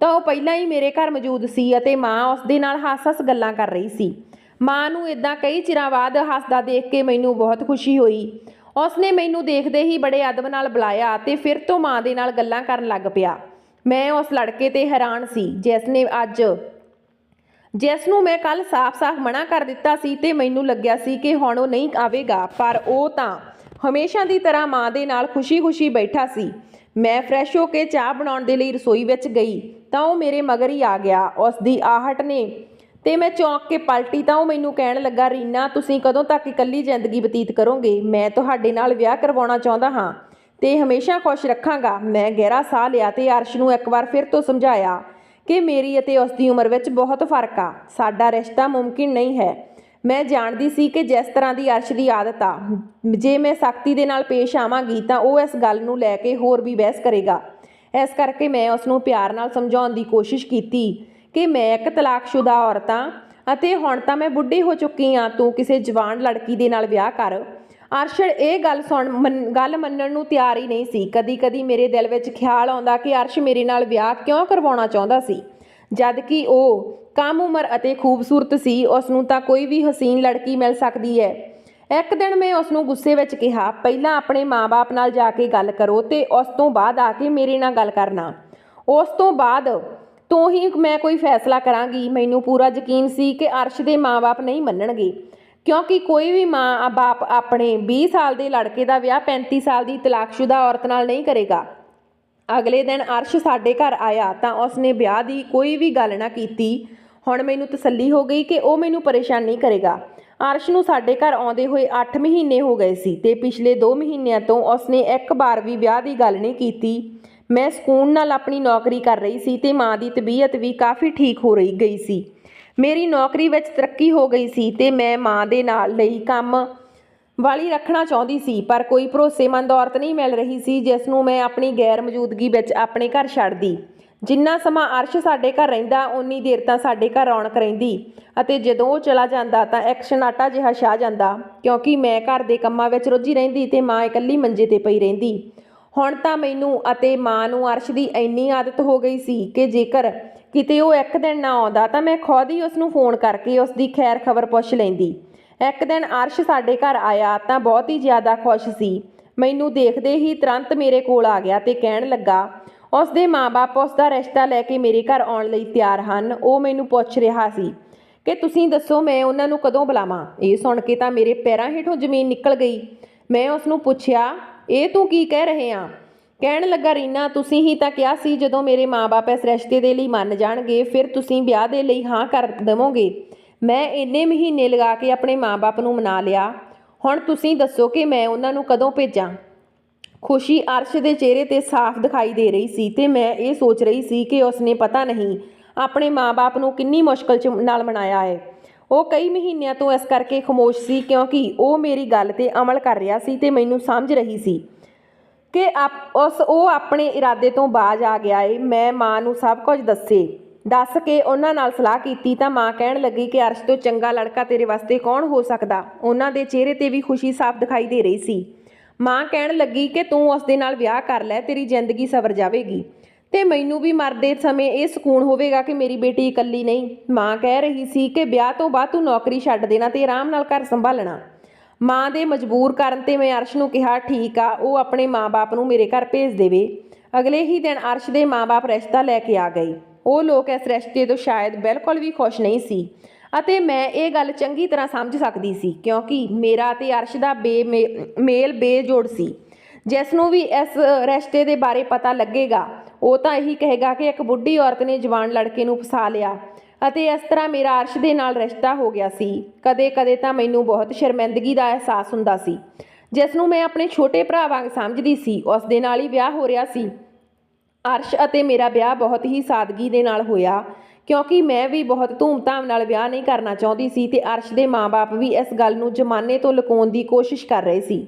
Speaker 1: ਤਾਂ ਉਹ ਪਹਿਲਾਂ ਹੀ ਮੇਰੇ ਘਰ ਮੌਜੂਦ ਸੀ ਅਤੇ ਮਾਂ ਉਸ ਦੇ ਨਾਲ ਹੱਸ-ਹੱਸ ਗੱਲਾਂ ਕਰ ਰਹੀ ਸੀ। ਮਾਂ ਨੂੰ ਇੱਦਾਂ ਕਈ ਚਿਰਾਂ ਬਾਅਦ ਹੱਸਦਾ ਦੇਖ ਕੇ ਮੈਨੂੰ ਬਹੁਤ ਖੁਸ਼ੀ ਹੋਈ। ਉਸਨੇ ਮੈਨੂੰ ਦੇਖਦੇ ਹੀ ਬੜੇ ਅਦਬ ਨਾਲ ਬੁਲਾਇਆ ਅਤੇ ਫਿਰ ਤੋਂ ਮਾਂ ਦੇ ਨਾਲ ਗੱਲਾਂ ਕਰਨ ਲੱਗ ਪਿਆ। ਮੈਂ ਉਸ ਲੜਕੇ 'ਤੇ ਹੈਰਾਨ ਸੀ ਜਿਸ ਨੂੰ ਮੈਂ ਕੱਲ੍ਹ ਸਾਫ਼-ਸਾਫ਼ ਮਨਾ ਕਰ ਦਿੱਤਾ ਸੀ ਤੇ ਮੈਨੂੰ ਲੱਗਿਆ ਸੀ ਕਿ ਹੁਣ ਉਹ ਨਹੀਂ ਆਵੇਗਾ, ਪਰ ਉਹ ਤਾਂ ਹਮੇਸ਼ਾ ਦੀ ਤਰ੍ਹਾਂ ਮਾਂ ਦੇ ਨਾਲ ਖੁਸ਼ੀ-ਖੁਸ਼ੀ ਬੈਠਾ ਸੀ। ਮੈਂ ਫਰੈਸ਼ ਹੋ ਕੇ ਚਾਹ ਬਣਾਉਣ ਦੇ ਲਈ ਰਸੋਈ ਵਿੱਚ ਗਈ ਤਾਂ ਉਹ ਮੇਰੇ ਮਗਰ ਹੀ ਆ ਗਿਆ। ਉਸ ਦੀ ਆਹਟ ਨੇ ਤੇ ਮੈਂ ਚੌਂਕ ਕੇ ਪਲਟੀ ਤਾਂ ਉਹ ਮੈਨੂੰ ਕਹਿਣ ਲੱਗਾ, ਰੀਨਾ, ਤੁਸੀਂ ਕਦੋਂ ਤੱਕ ਇਕੱਲੀ ਜ਼ਿੰਦਗੀ ਬਤੀਤ ਕਰੋਗੇ? ਮੈਂ ਤੁਹਾਡੇ ਨਾਲ ਵਿਆਹ ਕਰਵਾਉਣਾ ਚਾਹੁੰਦਾ ਹਾਂ ਤੇ ਹਮੇਸ਼ਾ ਖੁਸ਼ ਰੱਖਾਂਗਾ। ਮੈਂ ਗਹਿਰਾ ਸਾਹ ਲਿਆ ਤੇ ਅਰਸ਼ ਨੂੰ ਇੱਕ ਵਾਰ ਫਿਰ ਤੋਂ ਸਮਝਾਇਆ ਕਿ ਮੇਰੀ ਅਤੇ ਉਸ ਦੀ ਉਮਰ ਵਿੱਚ ਬਹੁਤ ਫਰਕ ਆ। ਸਾਡਾ ਰਿਸ਼ਤਾ ਮੁਮਕਿਨ ਨਹੀਂ ਹੈ। ਮੈਂ ਜਾਣਦੀ ਸੀ ਕਿ ਜਿਸ ਤਰ੍ਹਾਂ ਦੀ ਅਰਸ਼ ਦੀ ਆਦਤ ਆ, ਜੇ ਮੈਂ ਸਖਤੀ ਦੇ ਨਾਲ ਪੇਸ਼ ਆਵਾਂਗੀ ਤਾਂ ਉਹ ਇਸ ਗੱਲ ਨੂੰ ਲੈ ਕੇ ਹੋਰ ਵੀ ਬਹਿਸ ਕਰੇਗਾ। ਇਸ ਕਰਕੇ ਮੈਂ ਉਸ ਨੂੰ ਪਿਆਰ ਨਾਲ ਸਮਝਾਉਣ ਦੀ ਕੋਸ਼ਿਸ਼ ਕੀਤੀ ਕਿ ਮੈਂ ਇੱਕ ਤਲਾਕਸ਼ੁਦਾ ਔਰਤ ਹਾਂ ਅਤੇ ਹੁਣ ਤਾਂ ਮੈਂ ਬੁੱਢੀ ਹੋ ਚੁੱਕੀ ਹਾਂ। ਤੂੰ ਕਿਸੇ ਜਵਾਨ ਲੜਕੀ ਦੇ ਨਾਲ ਵਿਆਹ ਕਰ। ਅਰਸ਼ ਇਹ ਗੱਲ ਮੰਨਣ ਨੂੰ ਤਿਆਰ ਹੀ ਨਹੀਂ ਸੀ। ਕਦੀ-ਕਦੀ ਮੇਰੇ ਦਿਲ ਵਿੱਚ ਖਿਆਲ ਆਉਂਦਾ ਕਿ ਅਰਸ਼ ਮੇਰੇ ਨਾਲ ਵਿਆਹ ਕਿਉਂ ਕਰਵਾਉਣਾ ਚਾਹੁੰਦਾ ਸੀ, ਜਦ ਕਿ ਉਹ ਕਮ ਉਮਰ ਅਤੇ ਖੂਬਸੂਰਤ ਸੀ। ਉਸ ਨੂੰ ਤਾਂ ਕੋਈ ਵੀ ਹਸੀਨ ਲੜਕੀ ਮਿਲ ਸਕਦੀ ਹੈ। ਇੱਕ ਦਿਨ ਮੈਂ ਉਸ ਨੂੰ ਗੁੱਸੇ ਵਿੱਚ ਕਿਹਾ, ਪਹਿਲਾਂ ਆਪਣੇ ਮਾਂ-ਬਾਪ ਨਾਲ ਜਾ ਕੇ ਗੱਲ ਕਰੋ ਤੇ ਉਸ ਤੋਂ ਬਾਅਦ ਆ ਕੇ ਮੇਰੇ ਨਾਲ ਗੱਲ ਕਰਨਾ। ਉਸ ਤੋਂ ਬਾਅਦ ਤੋਂ ਹੀ ਮੈਂ ਕੋਈ ਫੈਸਲਾ ਕਰਾਂਗੀ। ਮੈਨੂੰ ਪੂਰਾ ਯਕੀਨ ਸੀ ਕਿ ਅਰਸ਼ ਦੇ ਮਾਂ-ਬਾਪ ਨਹੀਂ ਮੰਨਣਗੇ, ਕਿਉਂਕਿ ਕੋਈ ਵੀ ਮਾਂ-ਬਾਪ ਆਪਣੇ 20 ਸਾਲ ਦੇ ਲੜਕੇ ਦਾ ਵਿਆਹ 35 ਸਾਲ ਦੀ ਤਲਾਕਸ਼ੁਦਾ ਔਰਤ ਨਾਲ ਨਹੀਂ ਕਰੇਗਾ। ਅਗਲੇ ਦਿਨ ਅਰਸ਼ ਸਾਡੇ ਘਰ ਆਇਆ ਤਾਂ ਉਸਨੇ ਵਿਆਹ ਦੀ ਕੋਈ ਵੀ ਗੱਲ ਨਾ ਕੀਤੀ। ਹੁਣ ਮੈਨੂੰ ਤਸੱਲੀ ਹੋ ਗਈ ਕਿ ਉਹ ਮੈਨੂੰ ਪਰੇਸ਼ਾਨ ਨਹੀਂ ਕਰੇਗਾ। ਅਰਸ਼ ਨੂੰ ਸਾਡੇ ਘਰ ਆਉਂਦੇ ਹੋਏ 8 ਮਹੀਨੇ ਹੋ ਗਏ ਸੀ ਤੇ ਪਿਛਲੇ 2 ਮਹੀਨਿਆਂ ਤੋਂ ਉਸਨੇ ਇੱਕ ਵਾਰ ਵੀ ਵਿਆਹ ਦੀ ਗੱਲ ਨਹੀਂ ਕੀਤੀ। ਮੈਂ ਸਕੂਨ ਨਾਲ ਆਪਣੀ ਨੌਕਰੀ ਕਰ ਰਹੀ ਸੀ ਤੇ ਮਾਂ ਦੀ ਤਬੀਅਤ ਵੀ ਕਾਫੀ ਠੀਕ ਹੋ ਰਹੀ ਗਈ ਸੀ। ਮੇਰੀ ਨੌਕਰੀ ਵਿੱਚ ਤਰੱਕੀ ਹੋ ਗਈ ਸੀ ਤੇ ਮੈਂ ਮਾਂ ਦੇ ਨਾਲ ਲਈ ਕੰਮ ਵਾਲੀ ਰੱਖਣਾ ਚਾਹੁੰਦੀ ਸੀ, ਪਰ ਕੋਈ ਭਰੋਸੇਮੰਦ ਔਰਤ ਨਹੀਂ ਮਿਲ ਰਹੀ ਸੀ ਜਿਸ ਨੂੰ ਮੈਂ ਆਪਣੀ ਗੈਰ ਮੌਜੂਦਗੀ ਵਿੱਚ ਆਪਣੇ ਘਰ ਛੱਡਦੀ। ਜਿੰਨਾ ਸਮਾਂ ਅਰਸ਼ ਸਾਡੇ ਘਰ ਰਹਿੰਦਾ ਓਨੀ ਦੇਰ ਤਾਂ ਸਾਡੇ ਘਰ ਰੌਣਕ ਰਹਿੰਦੀ ਅਤੇ ਜਦੋਂ ਉਹ ਚਲਾ ਜਾਂਦਾ ਤਾਂ ਇੱਕ ਸਨਾਟਾ ਜਿਹਾ ਛਾ ਜਾਂਦਾ, ਕਿਉਂਕਿ ਮੈਂ ਘਰ ਦੇ ਕੰਮਾਂ ਵਿੱਚ ਰੁੱਝੀ ਰਹਿੰਦੀ ਤੇ ਮਾਂ ਇਕੱਲੀ ਮੰਜੇ ਤੇ ਪਈ ਰਹਿੰਦੀ। ਹੁਣ ਤਾਂ ਮੈਨੂੰ ਅਤੇ ਮਾਂ ਨੂੰ ਅਰਸ਼ ਦੀ ਇੰਨੀ ਆਦਤ ਹੋ ਗਈ ਸੀ ਕਿ ਜੇਕਰ ਕਿਤੇ ਉਹ ਇੱਕ ਦਿਨ ਨਾ ਆਉਂਦਾ ਤਾਂ ਮੈਂ ਖੁਦ ਹੀ ਉਸ ਨੂੰ ਫੋਨ ਕਰਕੇ ਉਸ ਦੀ ਖੈਰ ਖਬਰ ਪੁੱਛ ਲੈਂਦੀ। ਇੱਕ ਦਿਨ ਅਰਸ਼ ਸਾਡੇ ਘਰ ਆਇਆ ਤਾਂ ਬਹੁਤ ਹੀ ਜ਼ਿਆਦਾ ਖੁਸ਼ ਸੀ। ਮੈਨੂੰ ਦੇਖਦੇ ਹੀ ਤੁਰੰਤ ਮੇਰੇ ਕੋਲ ਆ ਗਿਆ ਤੇ ਕਹਿਣ ਲੱਗਾ ਉਸ ਦੇ ਮਾਂ-ਬਾਪ ਉਸ ਦਾ ਰਿਸ਼ਤਾ ਲੈ ਕੇ ਮੇਰੇ ਘਰ ਆਉਣ ਲਈ ਤਿਆਰ ਹਨ। ਉਹ ਮੈਨੂੰ ਪੁੱਛ ਰਿਹਾ ਸੀ ਕਿ ਤੁਸੀਂ ਦੱਸੋ ਮੈਂ ਉਹਨਾਂ ਨੂੰ ਕਦੋਂ ਬੁਲਾਵਾਂ। ਇਹ ਸੁਣ ਕੇ ਤਾਂ ਮੇਰੇ ਪੈਰਾਂ ਹੇਠੋਂ ਜ਼ਮੀਨ ਨਿਕਲ ਗਈ। ਮੈਂ ਉਸ ਨੂੰ ਪੁੱਛਿਆ, ਇਹ ਤੂੰ ਕੀ ਕਹਿ ਰਹੇ ਆ? ਕਹਿਣ ਲੱਗਾ, ਰੀਨਾ ਤੁਸੀਂ ਹੀ ਤਾਂ ਕਿਹਾ ਸੀ ਜਦੋਂ ਮੇਰੇ ਮਾਂ-ਬਾਪ ਇਸ ਰਿਸ਼ਤੇ ਦੇ ਲਈ ਮੰਨ ਜਾਣਗੇ ਫਿਰ ਤੁਸੀਂ ਵਿਆਹ ਦੇ ਲਈ ਹਾਂ ਕਰ ਦੇਵੋਗੇ। ਮੈਂ ਇੰਨੇ ਮਹੀਨੇ ਲਗਾ ਕੇ ਆਪਣੇ ਮਾਂ-ਬਾਪ ਨੂੰ ਮਨਾ ਲਿਆ, ਹੁਣ ਤੁਸੀਂ ਦੱਸੋ ਕਿ ਮੈਂ ਉਹਨਾਂ ਨੂੰ ਕਦੋਂ ਭੇਜਾਂ। ਖੁਸ਼ੀ ਅਰਸ਼ ਦੇ ਚਿਹਰੇ ਤੇ ਸਾਫ਼ ਦਿਖਾਈ ਦੇ ਰਹੀ ਸੀ ਤੇ ਮੈਂ ਇਹ ਸੋਚ ਰਹੀ ਸੀ ਕਿ ਉਸਨੇ ਪਤਾ ਨਹੀਂ ਆਪਣੇ ਮਾਂ-ਬਾਪ ਨੂੰ ਕਿੰਨੀ ਮੁਸ਼ਕਲ ਨਾਲ ਮਨਾਇਆ ਹੈ। ਉਹ ਕਈ ਮਹੀਨਿਆਂ ਤੋਂ ਇਸ ਕਰਕੇ ਖਾਮੋਸ਼ ਸੀ ਕਿਉਂਕਿ ਉਹ ਮੇਰੀ ਗੱਲ ਤੇ ਅਮਲ ਕਰ ਰਿਹਾ ਸੀ ਤੇ ਮੈਨੂੰ ਸਮਝ ਰਹੀ ਸੀ ਕਿ ਉਹ ਆਪਣੇ ਇਰਾਦੇ ਤੋਂ ਬਾਜ਼ ਆ ਗਿਆ ਏ। ਮੈਂ ਮਾਂ ਨੂੰ ਸਭ ਕੁਝ ਦੱਸ ਕੇ ਉਹਨਾਂ ਨਾਲ ਸਲਾਹ ਕੀਤੀ ਤਾਂ ਮਾਂ ਕਹਿਣ ਲੱਗੀ ਕਿ ਅਰਸ਼ ਤੋਂ ਚੰਗਾ ਲੜਕਾ ਤੇਰੇ ਵਾਸਤੇ ਕੌਣ ਹੋ ਸਕਦਾ। ਉਹਨਾਂ ਦੇ ਚਿਹਰੇ ਤੇ ਵੀ ਖੁਸ਼ੀ ਸਾਫ਼ ਦਿਖਾਈ ਦੇ ਰਹੀ ਸੀ। ਮਾਂ ਕਹਿਣ ਲੱਗੀ ਕਿ ਤੂੰ ਉਸ ਦੇ ਨਾਲ ਵਿਆਹ ਕਰ ਲੈ, ਤੇਰੀ ਜ਼ਿੰਦਗੀ ਸਵਰ ਜਾਵੇਗੀ ਤੇ ਮੈਨੂੰ ਵੀ ਮਰਦੇ ਸਮੇਂ ਇਹ ਸਕੂਨ ਹੋਵੇਗਾ ਕਿ ਮੇਰੀ ਬੇਟੀ ਇਕੱਲੀ ਨਹੀਂ। ਮਾਂ ਕਹਿ ਰਹੀ ਸੀ ਕਿ ਵਿਆਹ ਤੋਂ ਬਾਅਦ ਤੂੰ ਨੌਕਰੀ ਛੱਡ ਦੇਣਾ ਤੇ ਆਰਾਮ ਨਾਲ ਘਰ ਸੰਭਾਲਣਾ। ਮਾਂ ਦੇ ਮਜਬੂਰ ਕਰਨ ਤੇ ਮੈਂ ਅਰਸ਼ ਨੂੰ ਕਿਹਾ ਠੀਕ ਆ, ਉਹ ਆਪਣੇ ਮਾਂ-ਬਾਪ ਨੂੰ ਮੇਰੇ ਘਰ ਭੇਜ ਦੇਵੇ। ਅਗਲੇ ਹੀ ਦਿਨ ਅਰਸ਼ ਦੇ ਮਾਂ-ਬਾਪ ਰਿਸ਼ਤਾ ਲੈ ਕੇ ਆ ਗਏ। ਉਹ ਲੋਕ ਇਸ ਰਿਸ਼ਤੇ ਤੋਂ ਸ਼ਾਇਦ ਬਿਲਕੁਲ ਵੀ ਖੁਸ਼ ਨਹੀਂ ਸੀ ਅਤੇ ਮੈਂ ਇਹ ਗੱਲ ਚੰਗੀ ਤਰ੍ਹਾਂ ਸਮਝ ਸਕਦੀ ਸੀ ਕਿਉਂਕਿ ਮੇਰਾ ਅਤੇ ਅਰਸ਼ ਦਾ ਮੇਲ ਬੇਜੋੜ ਸੀ। ਜਿਸ ਨੂੰ ਵੀ ਇਸ ਰਿਸ਼ਤੇ ਦੇ ਬਾਰੇ ਪਤਾ ਲੱਗੇਗਾ ਉਹ ਤਾਂ ਇਹੀ ਕਹੇਗਾ ਕਿ ਇੱਕ ਬੁੱਢੀ ਔਰਤ ਨੇ ਜਵਾਨ ਲੜਕੇ ਨੂੰ ਫਸਾ ਲਿਆ ਅਤੇ ਇਸ ਤਰ੍ਹਾਂ ਮੇਰਾ ਅਰਸ਼ ਦੇ ਨਾਲ ਰਿਸ਼ਤਾ ਹੋ ਗਿਆ ਸੀ। ਕਦੇ-ਕਦੇ ਤਾਂ ਮੈਨੂੰ ਬਹੁਤ ਸ਼ਰਮਿੰਦਗੀ ਦਾ ਅਹਿਸਾਸ ਹੁੰਦਾ ਸੀ, ਜਿਸ ਨੂੰ ਮੈਂ ਆਪਣੇ ਛੋਟੇ ਭਰਾ ਵਾਂਗ ਸਮਝਦੀ ਸੀ। ਉਸ ਦੇ ਨਾਲ ਹੀ ਵਿਆਹ ਹੋ ਰਿਹਾ ਸੀ। ਅਰਸ਼ ਅਤੇ ਮੇਰਾ ਵਿਆਹ ਬਹੁਤ ਹੀ ਸਾਦਗੀ ਦੇ ਨਾਲ ਹੋਇਆ ਕਿਉਂਕਿ ਮੈਂ ਵੀ ਬਹੁਤ ਧੂਮ-ਧਾਮ ਨਾਲ ਵਿਆਹ ਨਹੀਂ ਕਰਨਾ ਚਾਹੁੰਦੀ ਸੀ ਤੇ ਅਰਸ਼ ਦੇ ਮਾਂ-ਬਾਪ ਵੀ ਇਸ ਗੱਲ ਨੂੰ ਜ਼ਮਾਨੇ ਤੋਂ ਲੁਕਾਉਣ ਦੀ ਕੋਸ਼ਿਸ਼ ਕਰ ਰਹੇ ਸੀ।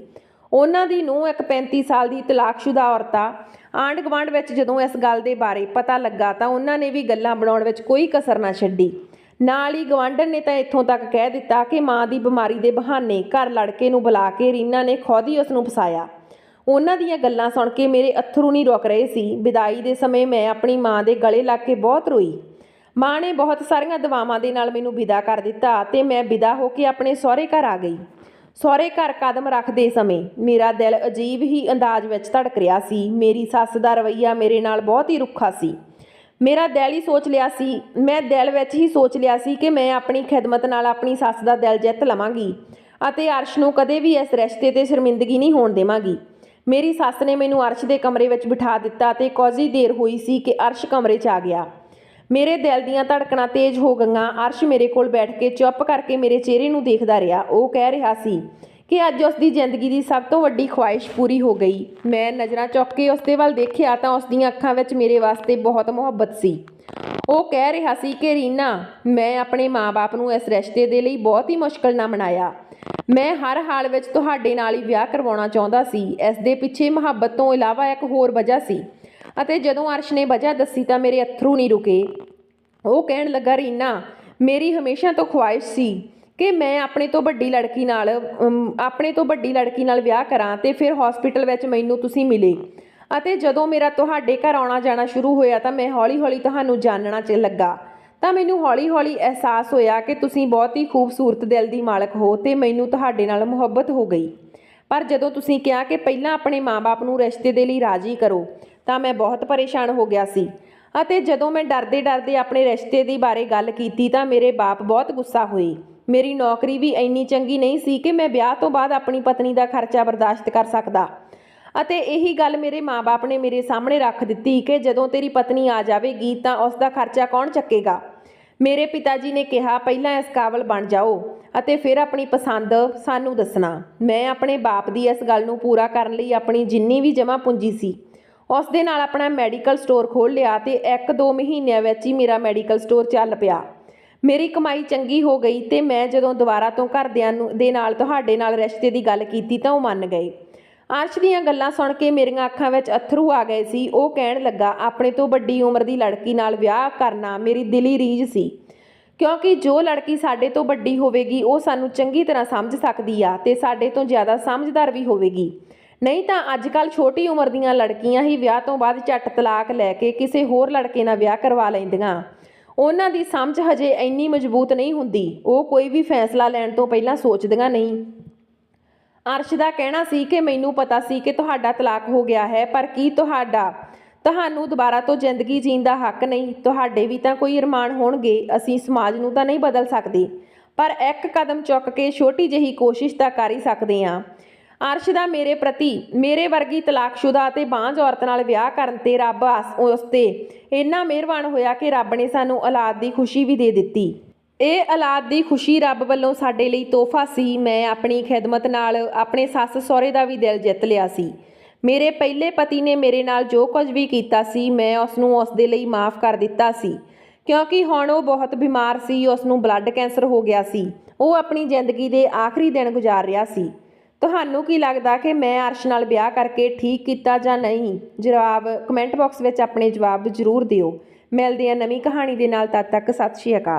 Speaker 1: ਉਹਨਾਂ ਦੀ ਨੂੰਹ ਇੱਕ 35 ਸਾਲ ਦੀ ਤਲਾਕਸ਼ੁਦਾ ਔਰਤ ਆ। ਆਂਢ ਗੁਆਂਢ ਵਿੱਚ ਜਦੋਂ ਇਸ ਗੱਲ ਦੇ ਬਾਰੇ ਪਤਾ ਲੱਗਾ ਤਾਂ ਉਹਨਾਂ ਨੇ ਵੀ ਗੱਲਾਂ ਬਣਾਉਣ ਵਿੱਚ ਕੋਈ ਕਸਰ ਨਾ ਛੱਡੀ। ਨਾਲ ਹੀ ਗਵਾਂਢਣ ਨੇ ਤਾਂ ਇੱਥੋਂ ਤੱਕ ਕਹਿ ਦਿੱਤਾ ਕਿ ਮਾਂ ਦੀ ਬਿਮਾਰੀ ਦੇ ਬਹਾਨੇ ਘਰ ਲੜਕੇ ਨੂੰ ਬੁਲਾ ਕੇ ਰੀਨਾ ਨੇ ਖੁਦ ਹੀ ਉਸ ਨੂੰ ਫਸਾਇਆ। ਉਹਨਾਂ ਦੀਆਂ ਗੱਲਾਂ ਸੁਣ ਕੇ ਮੇਰੇ ਅੱਥਰੂ ਨਹੀਂ ਰੁਕ ਰਹੇ ਸੀ। ਵਿਦਾਈ ਦੇ ਸਮੇਂ ਮੈਂ ਆਪਣੀ ਮਾਂ ਦੇ ਗਲੇ ਲੱਗ ਕੇ ਬਹੁਤ ਰੋਈ। ਮਾਂ ਨੇ ਬਹੁਤ ਸਾਰੀਆਂ ਦੁਆਵਾਂ ਦੇ ਨਾਲ ਮੈਨੂੰ ਵਿਦਾ ਕਰ ਦਿੱਤਾ ਤੇ ਮੈਂ ਵਿਦਾ ਹੋ ਕੇ ਆਪਣੇ ਸਹੁਰੇ ਘਰ ਆ ਗਈ। ਸਹੁਰੇ ਘਰ ਕਦਮ ਰੱਖਦੇ ਸਮੇਂ ਮੇਰਾ ਦਿਲ ਅਜੀਬ ਹੀ ਅੰਦਾਜ਼ ਵਿੱਚ ਧੜਕ ਰਿਹਾ ਸੀ। ਮੇਰੀ ਸੱਸ ਦਾ ਰਵੱਈਆ ਮੇਰੇ ਨਾਲ ਬਹੁਤ ਹੀ ਰੁੱਖਾ ਸੀ। ਮੈਂ ਦਿਲ ਵਿੱਚ ਹੀ ਸੋਚ ਲਿਆ ਸੀ ਕਿ ਮੈਂ ਆਪਣੀ ਖਿਦਮਤ ਨਾਲ ਆਪਣੀ ਸੱਸ ਦਾ ਦਿਲ ਜਿੱਤ ਲਵਾਂਗੀ ਅਤੇ ਅਰਸ਼ ਨੂੰ ਕਦੇ ਵੀ ਇਸ ਰਿਸ਼ਤੇ 'ਤੇ ਸ਼ਰਮਿੰਦਗੀ ਨਹੀਂ ਹੋਣ ਦੇਵਾਂਗੀ। ਮੇਰੀ ਸੱਸ ਨੇ ਮੈਨੂੰ ਅਰਸ਼ ਦੇ ਕਮਰੇ ਵਿੱਚ ਬਿਠਾ ਦਿੱਤਾ ਤੇ ਕੁਝ ਹੀ ਦੇਰ ਹੋਈ ਸੀ ਕਿ ਅਰਸ਼ ਕਮਰੇ 'ਚ ਆ ਗਿਆ। ਮੇਰੇ ਦਿਲ ਦੀਆਂ ਧੜਕਣਾਂ ਤੇਜ਼ ਹੋ ਗਈਆਂ। ਅਰਸ਼ ਮੇਰੇ ਕੋਲ ਬੈਠ ਕੇ ਚੁੱਪ ਕਰਕੇ ਮੇਰੇ ਚਿਹਰੇ ਨੂੰ ਦੇਖਦਾ ਰਿਹਾ। ਉਹ ਕਹਿ ਰਿਹਾ ਸੀ ਕਿ ਅੱਜ ਉਸ ਦੀ ਜ਼ਿੰਦਗੀ ਦੀ ਸਭ ਤੋਂ ਵੱਡੀ ਖੁਆਇਸ਼ ਪੂਰੀ ਹੋ ਗਈ। ਮੈਂ ਨਜ਼ਰਾਂ ਚੁੱਕ ਕੇ ਉਸ ਦੇ ਵੱਲ ਦੇਖਿਆ ਤਾਂ ਉਸ ਦੀਆਂ ਅੱਖਾਂ ਵਿੱਚ ਮੇਰੇ ਵਾਸਤੇ ਬਹੁਤ ਮੁਹੱਬਤ ਸੀ। ਉਹ ਕਹਿ ਰਿਹਾ ਸੀ ਕਿ ਰੀਨਾ, ਮੈਂ ਆਪਣੇ ਮਾਂ-ਬਾਪ ਨੂੰ ਇਸ ਰਿਸ਼ਤੇ ਦੇ ਲਈ ਬਹੁਤ ਹੀ ਮੁਸ਼ਕਲ ਨਾਲ ਮਨਾਇਆ। ਮੈਂ ਹਰ ਹਾਲ ਵਿੱਚ ਤੁਹਾਡੇ ਨਾਲ ਹੀ ਵਿਆਹ ਕਰਵਾਉਣਾ ਚਾਹੁੰਦਾ ਸੀ। ਇਸ ਦੇ ਪਿੱਛੇ ਮੁਹੱਬਤ ਤੋਂ ਇਲਾਵਾ ਇੱਕ ਹੋਰ ਵਜ੍ਹਾ ਸੀ ਅਤੇ ਜਦੋਂ ਅਰਸ਼ ਨੇ ਵਜ੍ਹਾ ਦੱਸੀ ਤਾਂ ਮੇਰੇ ਅੱਥਰੂ ਨਹੀਂ ਰੁਕੇ। ਉਹ ਕਹਿਣ ਲੱਗਾ, ਰੀਨਾ, ਮੇਰੀ ਹਮੇਸ਼ਾ ਤੋਂ ਖੁਆਇਸ਼ ਸੀ ਕਿ ਮੈਂ ਆਪਣੇ ਤੋਂ ਵੱਡੀ ਲੜਕੀ ਨਾਲ ਵਿਆਹ ਕਰਾਂ ਤੇ ਫਿਰ ਹਸਪੀਟਲ ਵਿੱਚ ਮੈਨੂੰ ਤੁਸੀਂ ਮਿਲੇ ਅਤੇ ਜਦੋਂ ਮੇਰਾ ਤੁਹਾਡੇ ਘਰ ਆਉਣਾ ਜਾਣਾ ਸ਼ੁਰੂ ਹੋਇਆ ਤਾਂ ਮੈਂ ਹੌਲੀ-ਹੌਲੀ ਤੁਹਾਨੂੰ ਜਾਣਨਾ ਲੱਗਾ ਤਾਂ ਮੈਨੂੰ ਹੌਲੀ-ਹੌਲੀ ਅਹਿਸਾਸ ਹੋਇਆ ਕਿ ਤੁਸੀਂ ਬਹੁਤ ਹੀ ਖੂਬਸੂਰਤ ਦਿਲ ਦੀ ਮਾਲਕ ਹੋ ਤੇ ਮੈਨੂੰ ਤੁਹਾਡੇ ਨਾਲ ਮੁਹੱਬਤ ਹੋ ਗਈ। ਪਰ ਜਦੋਂ ਤੁਸੀਂ ਕਿਹਾ ਕਿ ਪਹਿਲਾਂ ਆਪਣੇ ਮਾਂ-ਬਾਪ ਨੂੰ ਰਿਸ਼ਤੇ ਦੇ ਲਈ ਰਾਜ਼ੀ ਕਰੋ ਤਾਂ ਮੈਂ ਬਹੁਤ ਪਰੇਸ਼ਾਨ ਹੋ ਗਿਆ ਸੀ ਅਤੇ ਜਦੋਂ ਮੈਂ ਡਰਦੇ-ਡਰਦੇ ਆਪਣੇ ਰਿਸ਼ਤੇ ਦੇ ਬਾਰੇ ਗੱਲ ਕੀਤੀ ਤਾਂ ਮੇਰੇ ਬਾਪ ਬਹੁਤ ਗੁੱਸਾ ਹੋਏ। ਮੇਰੀ ਨੌਕਰੀ ਵੀ ਇੰਨੀ ਚੰਗੀ ਨਹੀਂ ਸੀ ਕਿ ਮੈਂ ਵਿਆਹ ਤੋਂ ਬਾਅਦ ਆਪਣੀ ਪਤਨੀ ਦਾ ਖਰਚਾ ਬਰਦਾਸ਼ਤ ਕਰ ਸਕਦਾ ਅਤੇ ਇਹੀ ਗੱਲ ਮੇਰੇ ਮਾਂ-ਬਾਪ ਨੇ ਮੇਰੇ ਸਾਹਮਣੇ ਰੱਖ ਦਿੱਤੀ ਕਿ ਜਦੋਂ ਤੇਰੀ ਪਤਨੀ ਆ ਜਾਵੇਗੀ ਤਾਂ ਉਸ ਦਾ ਖਰਚਾ ਕੌਣ ਚੱਕੇਗਾ। ਮੇਰੇ ਪਿਤਾ ਜੀ ਨੇ ਕਿਹਾ, ਪਹਿਲਾਂ ਇਸ ਕਾਬਲ ਬਣ ਜਾਓ ਅਤੇ ਫਿਰ ਆਪਣੀ ਪਸੰਦ ਸਾਨੂੰ ਦੱਸਣਾ। ਮੈਂ ਆਪਣੇ ਬਾਪ ਦੀ ਇਸ ਗੱਲ ਨੂੰ ਪੂਰਾ ਕਰਨ ਲਈ ਆਪਣੀ ਜਿੰਨੀ ਵੀ ਜਮ੍ਹਾਂ ਪੂੰਜੀ ਸੀ ਉਸ ਦੇ ਨਾਲ ਆਪਣਾ ਮੈਡੀਕਲ ਸਟੋਰ ਖੋਲ੍ਹ ਲਿਆ ਅਤੇ 1-2 ਮਹੀਨਿਆਂ ਵਿੱਚ ਹੀ ਮੇਰਾ ਮੈਡੀਕਲ ਸਟੋਰ ਚੱਲ ਪਿਆ। ਮੇਰੀ ਕਮਾਈ ਚੰਗੀ ਹੋ ਗਈ ਅਤੇ ਮੈਂ ਜਦੋਂ ਦੁਬਾਰਾ ਤੋਂ ਘਰਦਿਆਂ ਦੇ ਨਾਲ ਤੁਹਾਡੇ ਨਾਲ ਰਿਸ਼ਤੇ ਦੀ ਗੱਲ ਕੀਤੀ ਤਾਂ ਉਹ ਮੰਨ ਗਏ। ਅਰਸ਼ ਦੀਆਂ ਗੱਲਾਂ ਸੁਣ ਕੇ ਮੇਰੀਆਂ ਅੱਖਾਂ ਵਿੱਚ ਅੱਥਰੂ ਆ ਗਏ ਸੀ। ਉਹ ਕਹਿਣ ਲੱਗਾ, ਆਪਣੇ ਤੋਂ ਵੱਡੀ ਉਮਰ ਦੀ ਲੜਕੀ ਨਾਲ ਵਿਆਹ ਕਰਨਾ ਮੇਰੀ ਦਿਲੀ ਰੀਝ ਸੀ, ਕਿਉਂਕਿ ਜੋ ਲੜਕੀ ਸਾਡੇ ਤੋਂ ਵੱਡੀ ਹੋਵੇਗੀ ਉਹ ਸਾਨੂੰ ਚੰਗੀ ਤਰ੍ਹਾਂ ਸਮਝ ਸਕਦੀ ਆ ਅਤੇ ਸਾਡੇ ਤੋਂ ਜ਼ਿਆਦਾ ਸਮਝਦਾਰ ਵੀ ਹੋਵੇਗੀ। ਨਹੀਂ ਤਾਂ ਅੱਜ ਕੱਲ੍ਹ ਛੋਟੀ ਉਮਰ ਦੀਆਂ ਲੜਕੀਆਂ ਹੀ ਵਿਆਹ ਤੋਂ ਬਾਅਦ ਝੱਟ ਤਲਾਕ ਲੈ ਕੇ ਕਿਸੇ ਹੋਰ ਲੜਕੇ ਨਾਲ ਵਿਆਹ ਕਰਵਾ ਲੈਂਦੀਆਂ। ਉਹਨਾਂ ਦੀ ਸਮਝ ਹਜੇ ਇੰਨੀ ਮਜ਼ਬੂਤ ਨਹੀਂ ਹੁੰਦੀ, ਉਹ ਕੋਈ ਵੀ ਫੈਸਲਾ ਲੈਣ ਤੋਂ ਪਹਿਲਾਂ ਸੋਚਦੀਆਂ ਨਹੀਂ। ਅਰਸ਼ ਦਾ ਕਹਿਣਾ ਸੀ ਕਿ ਮੈਨੂੰ ਪਤਾ ਸੀ ਕਿ ਤੁਹਾਡਾ ਤਲਾਕ ਹੋ ਗਿਆ ਹੈ, ਪਰ ਕੀ ਤੁਹਾਨੂੰ ਦੁਬਾਰਾ ਤੋਂ ਜ਼ਿੰਦਗੀ ਜੀਣ ਦਾ ਹੱਕ ਨਹੀਂ? ਤੁਹਾਡੇ ਵੀ ਤਾਂ ਕੋਈ ਅਰਮਾਨ ਹੋਣਗੇ। ਅਸੀਂ ਸਮਾਜ ਨੂੰ ਤਾਂ ਨਹੀਂ ਬਦਲ ਸਕਦੇ, ਪਰ ਇੱਕ ਕਦਮ ਚੁੱਕ ਕੇ ਛੋਟੀ ਜਿਹੀ ਕੋਸ਼ਿਸ਼ ਤਾਂ ਕਰ ਹੀ ਸਕਦੇ ਹਾਂ। ਅਰਸ਼ ਦਾ ਮੇਰੇ ਪ੍ਰਤੀ ਮੇਰੇ ਵਰਗੀ ਤਲਾਕਸ਼ੁਦਾ ਅਤੇ ਬਾਂਝ ਔਰਤ ਨਾਲ ਵਿਆਹ ਕਰਨ ਤੇ ਰੱਬ ਉਸ 'ਤੇ ਇੰਨਾ ਮਿਹਰਬਾਨ ਹੋਇਆ ਕਿ ਰੱਬ ਨੇ ਸਾਨੂੰ ਔਲਾਦ ਦੀ ਖੁਸ਼ੀ ਵੀ ਦੇ ਦਿੱਤੀ। ਇਹ ਔਲਾਦ ਦੀ ਖੁਸ਼ੀ ਰੱਬ ਵੱਲੋਂ ਸਾਡੇ ਲਈ ਤੋਹਫਾ ਸੀ। ਮੈਂ ਆਪਣੀ ਖਿਦਮਤ ਨਾਲ ਆਪਣੇ ਸੱਸ ਸਹੁਰੇ ਦਾ ਵੀ ਦਿਲ ਜਿੱਤ ਲਿਆ ਸੀ। ਮੇਰੇ ਪਹਿਲੇ ਪਤੀ ਨੇ ਮੇਰੇ ਨਾਲ ਜੋ ਕੁਝ ਵੀ ਕੀਤਾ ਸੀ ਮੈਂ ਉਸ ਨੂੰ ਉਸ ਦੇ ਲਈ ਮਾफ़ ਕਰ ਦਿੱਤਾ ਸੀ, ਕਿਉਂਕਿ ਹੁਣ ਉਹ ਬਹੁਤ ਬਿਮਾਰ ਸੀ। ਉਸ ਨੂੰ ਬਲੱਡ ਕੈਂਸਰ ਹੋ ਗਿਆ ਸੀ। ਉਹ ਆਪਣੀ ਜ਼ਿੰਦਗੀ ਦੇ ਆਖਰੀ ਦਿਨ ਗੁਜ਼ਾਰ ਰਿਹਾ ਸੀ। ਤੁਹਾਨੂੰ ਕੀ ਲੱਗਦਾ ਕਿ ਮੈਂ ਅਰਸ਼ ਨਾਲ ਵਿਆਹ ਕਰਕੇ ਠੀਕ ਕੀਤਾ ਜਾਂ ਨਹੀਂ? ਕਮੈਂਟ ਬਾਕਸ ਵਿੱਚ ਆਪਣੇ ਜਵਾਬ ਜ਼ਰੂਰ ਦਿਓ। ਮਿਲਦੇ ਹਾਂ ਨਵੀਂ ਕਹਾਣੀ ਦੇ ਨਾਲ, ਤਦ ਤੱਕ ਸਤਿ ਸ਼੍ਰੀ ਅਕਾਲ।